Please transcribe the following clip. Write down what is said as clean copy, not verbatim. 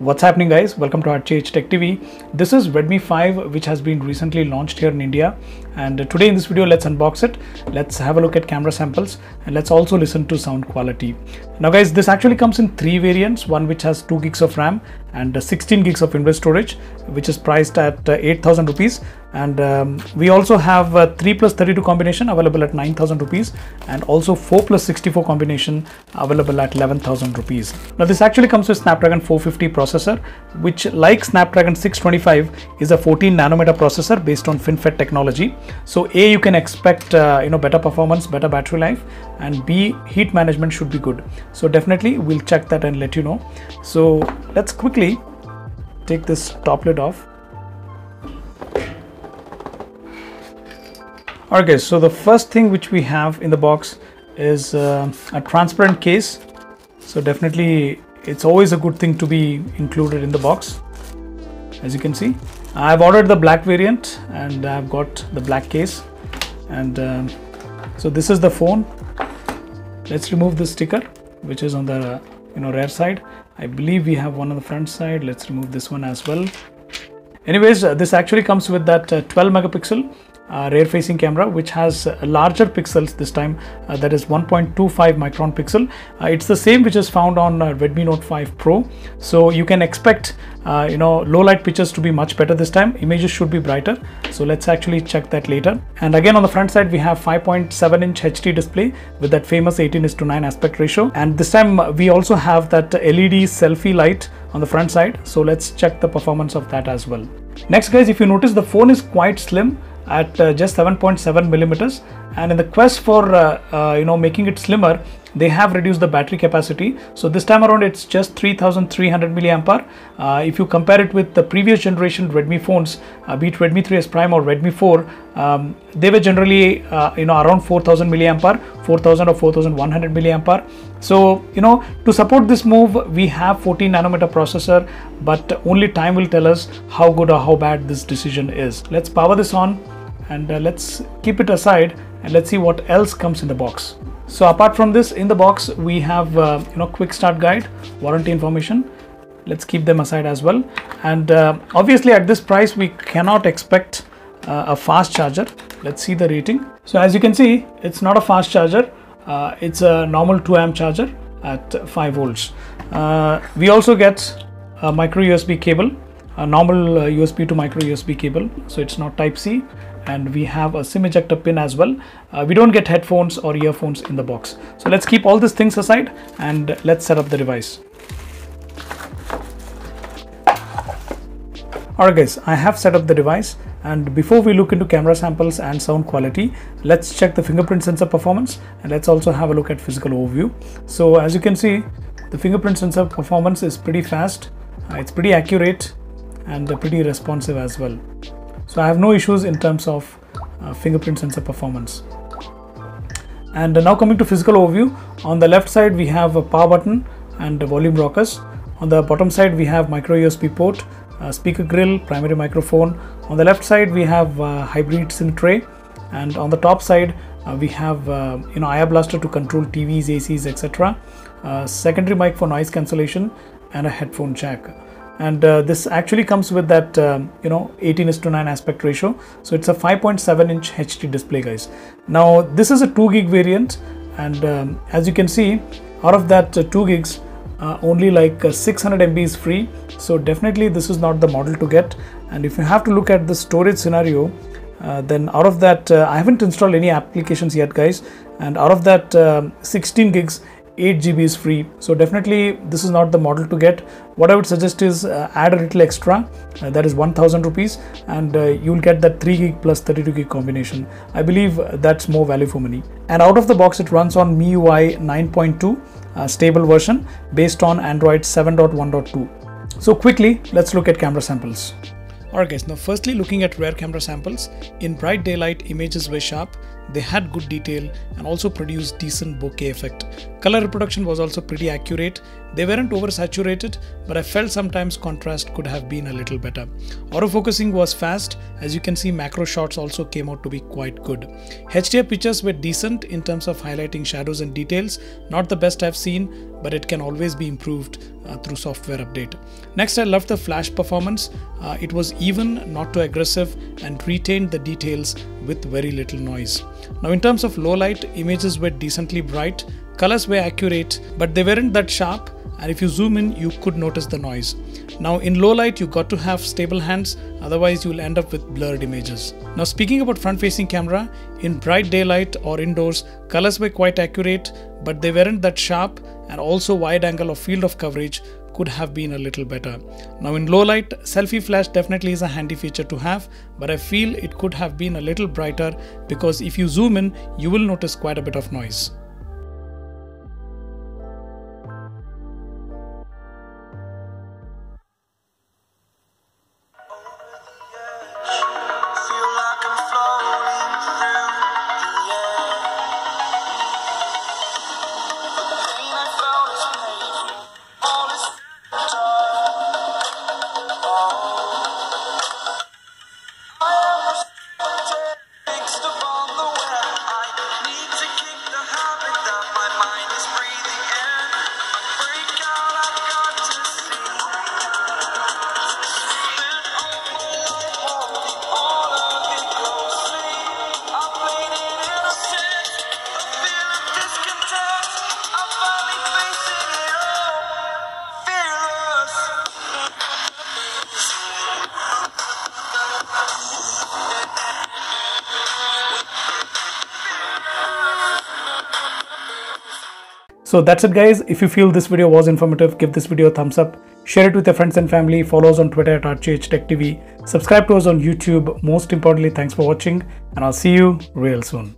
What's happening, guys? Welcome to RTH Tech TV. This is Redmi 5, which has been recently launched here in India, and today in this video let's unbox it, let's have a look at camera samples, and let's also listen to sound quality. Now guys, this actually comes in three variants, one which has 2 gigs of RAM and 16 gigs of internal storage, which is priced at 8,000 rupees, and we also have 3+32 combination available at 9,000 rupees, and also 4+64 combination available at 11,000 rupees. Now this actually comes with Snapdragon 450 processor, which, like Snapdragon 625, is a 14 nanometer processor based on FinFET technology. So A, you can expect better performance, better battery life, and B, heat management should be good. So definitely we'll check that and let you know. So let's quickly take this top lid off. Okay, so the first thing which we have in the box is a transparent case. So definitely it's always a good thing to be included in the box. As you can see, I've ordered the black variant and I've got the black case, and so this is the phone. Let's remove the sticker which is on the rear side. I believe we have one on the front side. Let's remove this one as well. Anyways, this actually comes with that 12 megapixel rear facing camera, which has larger pixels this time, that is 1.25 micron pixel. It's the same which is found on Redmi Note 5 Pro, so you can expect low light pictures to be much better this time. Images should be brighter, so let's actually check that later. And again, on the front side we have 5.7-inch HD display with that famous 18:9 aspect ratio, and this time we also have that LED selfie light on the front side, so let's check the performance of that as well. Next guys, if you notice, the phone is quite slim at just 7.7 millimeters, and in the quest for making it slimmer, they have reduced the battery capacity. So this time around it's just 3300 milliampere. If you compare it with the previous generation Redmi phones, be it Redmi 3S Prime or Redmi 4, they were generally around 4000 milliampere, 4000 or 4100 milliampere. So to support this move, we have 14 nanometer processor, but only time will tell us how good or how bad this decision is. Let's power this on, and let's keep it aside, and let's see what else comes in the box. So apart from this, in the box we have quick start guide, warranty information. Let's keep them aside as well, and obviously at this price we cannot expect a fast charger. Let's see the rating. So as you can see, it's not a fast charger. It's a normal 2 amp charger at 5 volts. We also get a micro USB cable, a normal USB to micro USB cable, so it's not type C, and we have a SIM ejector pin as well. We don't get headphones or earphones in the box. So let's keep all these things aside and let's set up the device. Alright guys, I have set up the device, and before we look into camera samples and sound quality, let's check the fingerprint sensor performance, and let's also have a look at physical overview. So as you can see, the fingerprint sensor performance is pretty fast, it's pretty accurate and pretty responsive as well. So I have no issues in terms of fingerprint sensor performance. And now coming to physical overview, on the left side we have a power button and volume rockers. On the bottom side we have micro USB port, speaker grill, primary microphone. On the left side we have hybrid SIM tray, and on the top side we have IR blaster to control TVs, ACs, etc. Secondary mic for noise cancellation, and a headphone jack. And this actually comes with that 18:9 aspect ratio, so it's a 5.7-inch HD display guys. Now this is a 2 gig variant, and as you can see, out of that 2 gigs only like 600 MB is free, so definitely this is not the model to get. And if you have to look at the storage scenario, then out of that I haven't installed any applications yet guys, and out of that 16 gigs 8 GB is free, so definitely this is not the model to get. What I would suggest is add a little extra, that is 1000 rupees, and you'll get that 3 gig plus 32 gig combination. I believe that's more value for money. And out of the box it runs on MIUI 9.2 stable version based on Android 7.1.2. So quickly let's look at camera samples. Alright guys, now firstly looking at rear camera samples, in bright daylight images were sharp, they had good detail and also produced decent bokeh effect. Color reproduction was also pretty accurate. They weren't oversaturated, but I felt sometimes contrast could have been a little better. Autofocusing was fast. As you can see, macro shots also came out to be quite good. HDR pictures were decent in terms of highlighting shadows and details. Not the best I've seen, but it can always be improved through software update. Next, I loved the flash performance. It was even, not too aggressive, and retained the details with very little noise. Now in terms of low light, images were decently bright, colors were accurate, but they weren't that sharp, and if you zoom in, you could notice the noise. Now in low light, you got to have stable hands, otherwise you'll end up with blurred images. Now speaking about front-facing camera, in bright daylight or indoors, colors were quite accurate, but they weren't that sharp, and also wide angle or field of coverage could have been a little better. Now in low light, selfie flash definitely is a handy feature to have, but I feel it could have been a little brighter because if you zoom in, you will notice quite a bit of noise. So that's it guys. If you feel this video was informative, give this video a thumbs up, share it with your friends and family, follow us on Twitter at RJHTechTV, subscribe to us on YouTube. Most importantly, thanks for watching, and I'll see you real soon.